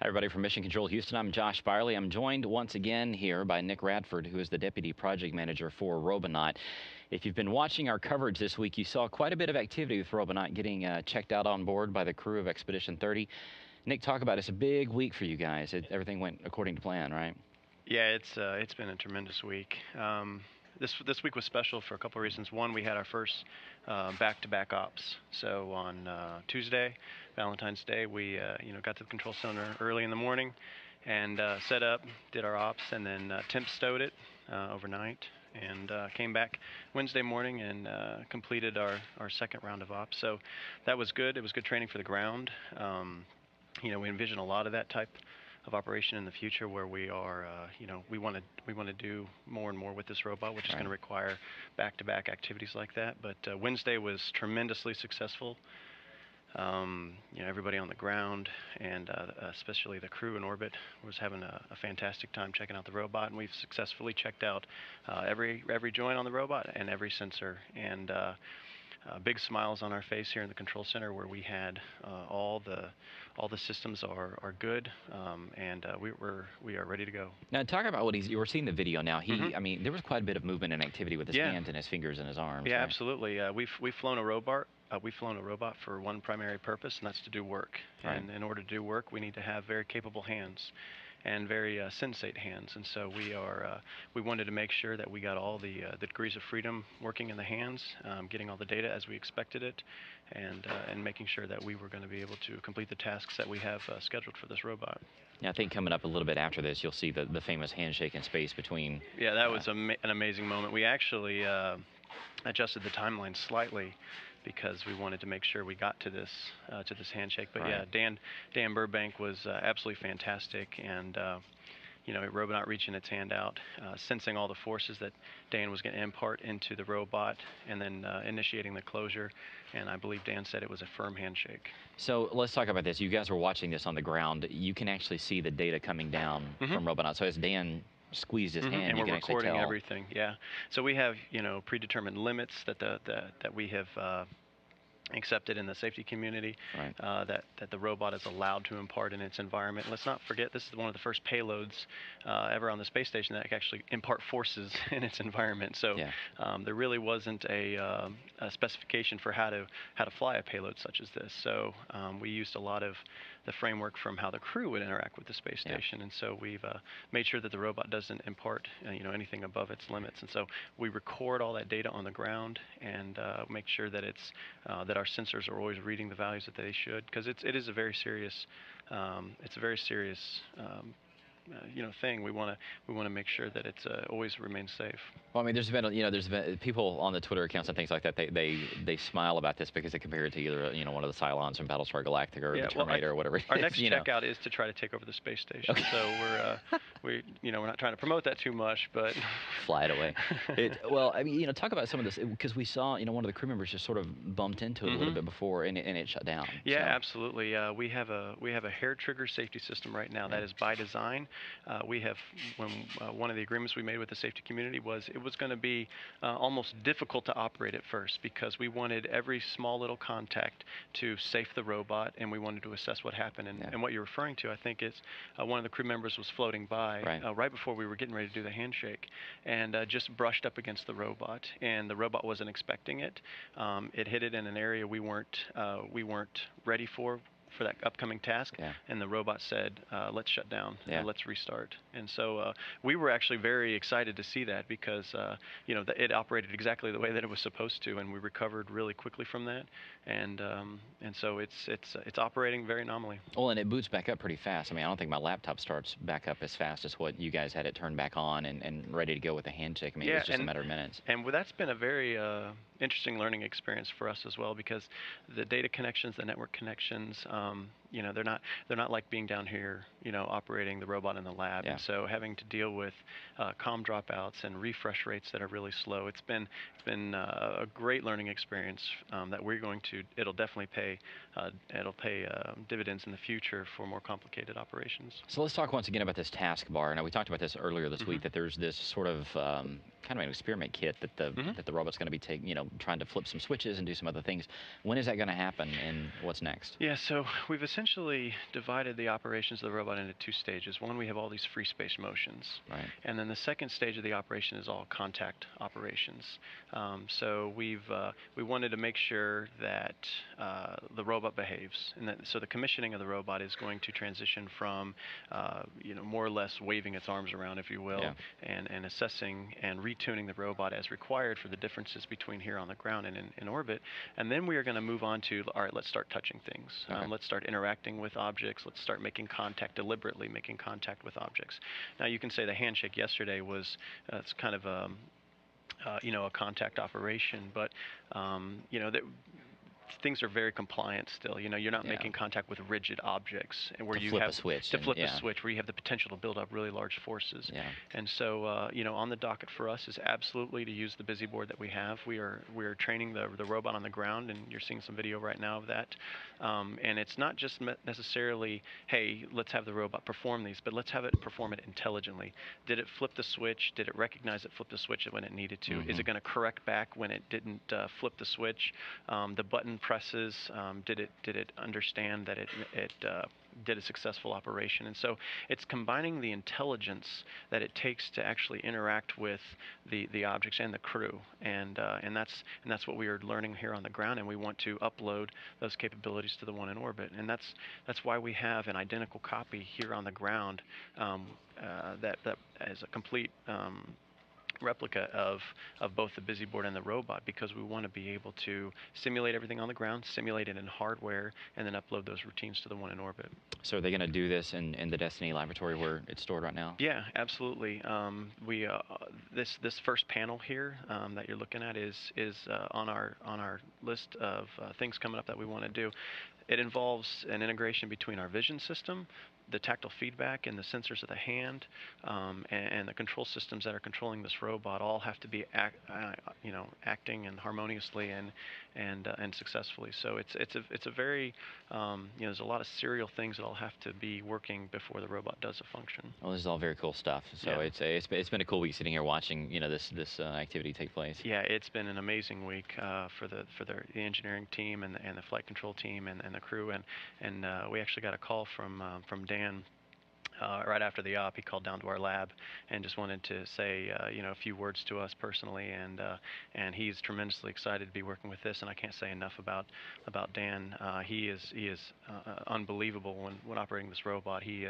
Everybody from Mission Control Houston, I'm Josh Byerly. I'm joined once again here by Nick Radford, who is the Deputy Project Manager for Robonaut. If you've been watching our coverage this week, you saw quite a bit of activity with Robonaut getting checked out on board by the crew of Expedition 30. Nick, talk about it. It's a big week for you guys. Everything went according to plan, right? Yeah, it's been a tremendous week. This week was special for a couple of reasons. One, we had our first back-to-back ops. So on Tuesday, Valentine's Day, we got to the control center early in the morning and set up, did our ops, and then temp stowed it overnight, and came back Wednesday morning and completed our second round of ops. So that was good. It was good training for the ground. We envision a lot of that type of operation in the future, where we are, we want to do more and more with this robot, which is going to require back-to-back activities like that. But Wednesday was tremendously successful. Everybody on the ground, and especially the crew in orbit, was having a fantastic time checking out the robot, and we've successfully checked out every joint on the robot and every sensor, and big smiles on our face here in the control center, where we had all the systems are good, and we are ready to go. Now, talk about what you were seeing the video now. I mean, there was quite a bit of movement and activity with his hands and his fingers and his arms. Yeah, right? Absolutely. We've flown a robot. We've flown a robot for one primary purpose, and that's to do work. Right. And in order to do work, we need to have very capable hands and very sensate hands. And so we wanted to make sure that we got all the degrees of freedom working in the hands, getting all the data as we expected it, and making sure that we were going to be able to complete the tasks that we have scheduled for this robot. Yeah, I think coming up a little bit after this, you'll see the famous handshake in space between... Yeah, that was an amazing moment. We actually adjusted the timeline slightly, because we wanted to make sure we got to this handshake. But yeah, Dan Burbank was absolutely fantastic, and Robonaut reaching its hand out, sensing all the forces that Dan was going to impart into the robot, and then initiating the closure. And I believe Dan said it was a firm handshake. So let's talk about this. You guys were watching this on the ground. You can actually see the data coming down from Robonaut. So as Dan squeezed his hand, and you we're can actually tell. recording everything. Yeah. So we have predetermined limits that that we have accepted in the safety community, that the robot is allowed to impart in its environment. Let's not forget, this is one of the first payloads ever on the space station that can actually impart forces in its environment. So there really wasn't a specification for how to fly a payload such as this. So we used a lot of the framework from how the crew would interact with the space station, and so we've made sure that the robot doesn't impart anything above its limits. And so we record all that data on the ground, and make sure that it's that our sensors are always reading the values that they should, because it is a very serious thing. We want to make sure that it's always remains safe. Well, I mean, there's been people on the Twitter accounts and things like that. They smile about this because they compare it to either one of the Cylons from Battlestar Galactica or the Terminator or whatever. Our next checkout is to try to take over the space station. Okay. So we're not trying to promote that too much, but fly it away. Well, I mean, talk about some of this, because we saw one of the crew members just sort of bumped into it a little bit before, and it shut down. Yeah, absolutely. We have a hair trigger safety system right now that is by design. We have one of the agreements we made with the safety community was it was going to be almost difficult to operate at first, because we wanted every small little contact to safe the robot, and we wanted to assess what happened. And what you're referring to, I think, is one of the crew members was floating by right before we were getting ready to do the handshake, and just brushed up against the robot, and the robot wasn't expecting it. It hit it in an area we weren't ready for that upcoming task, and the robot said, let's shut down, let's restart. And so we were actually very excited to see that, because it operated exactly the way that it was supposed to, and we recovered really quickly from that, and so it's operating very nominally. Well, and it boots back up pretty fast. I mean, I don't think my laptop starts back up as fast as what you guys had it turned back on and ready to go with the handshake. I mean, it was just a matter of minutes. And that's been a very interesting learning experience for us as well, because the data connections, the network connections, they're not like being down here, operating the robot in the lab. And so having to deal with comm dropouts and refresh rates that are really slow, it's been a great learning experience that we're going to. It'll definitely pay dividends in the future for more complicated operations. So let's talk once again about this taskbar. Now, we talked about this earlier this week, that there's this sort of kind of an experiment kit that the robot's going to be trying to flip some switches and do some other things. When is that going to happen, and what's next? Yeah, so we've essentially divided the operations of the robot into two stages. One, we have all these free space motions. Right. And then the second stage of the operation is all contact operations. So we wanted to make sure that the robot behaves. And so the commissioning of the robot is going to transition from, more or less waving its arms around, if you will, Yeah. and assessing and retuning the robot as required for the differences between here on the ground and in orbit. And then we are going to move on to, all right, let's start touching things. Okay. Let's start interacting with objects. Let's start making contact, deliberately making contact with objects. Now, you can say the handshake yesterday was it's kind of a contact operation, but things are very compliant still. You're not Yeah. making contact with rigid objects, and where To you flip have a switch. to flip yeah. a switch, where you have the potential to build up really large forces. Yeah. And so, on the docket for us is absolutely to use the busy board that we have. We are training the robot on the ground, and you're seeing some video right now of that. And it's not just necessarily, hey, let's have the robot perform these, but let's have it perform it intelligently. Did it flip the switch? Did it recognize it flipped the switch when it needed to? Is it going to correct back when it didn't flip the switch? The button presses, did it understand that it did a successful operation? And so it's combining the intelligence that it takes to actually interact with the objects and the crew, and that's what we are learning here on the ground, and we want to upload those capabilities to the one in orbit, and that's why we have an identical copy here on the ground, that is a complete replica of both the busy board and the robot, because we want to be able to simulate everything on the ground, simulate it in hardware, and then upload those routines to the one in orbit. So are they going to do this in the Destiny laboratory where it's stored right now? Yeah, absolutely. This first panel here that you're looking at is on our list of things coming up that we want to do. It involves an integration between our vision system, the tactile feedback, and the sensors of the hand, and the control systems that are controlling this robot all have to be acting and harmoniously and successfully. So it's a very there's a lot of serial things that all have to be working before the robot does a function. Well, this is all very cool stuff. So Yeah. it's been a cool week sitting here watching this activity take place. Yeah, it's been an amazing week for the engineering team and the flight control team and the crew, and we actually got a call from Dan right after the op. He called down to our lab and just wanted to say a few words to us personally, and he's tremendously excited to be working with this, and I can't say enough about Dan. He is unbelievable when operating this robot. He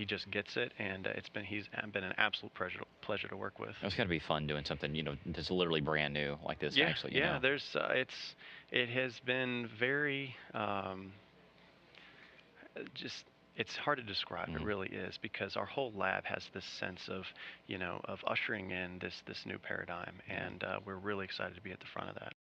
just gets it, and he's been an absolute pleasure to work with. It's got to be fun doing something that's literally brand new like this. Yeah, actually. yeah. There's it has been very just. It's hard to describe. It really is, because our whole lab has this sense of of ushering in this new paradigm, and we're really excited to be at the front of that.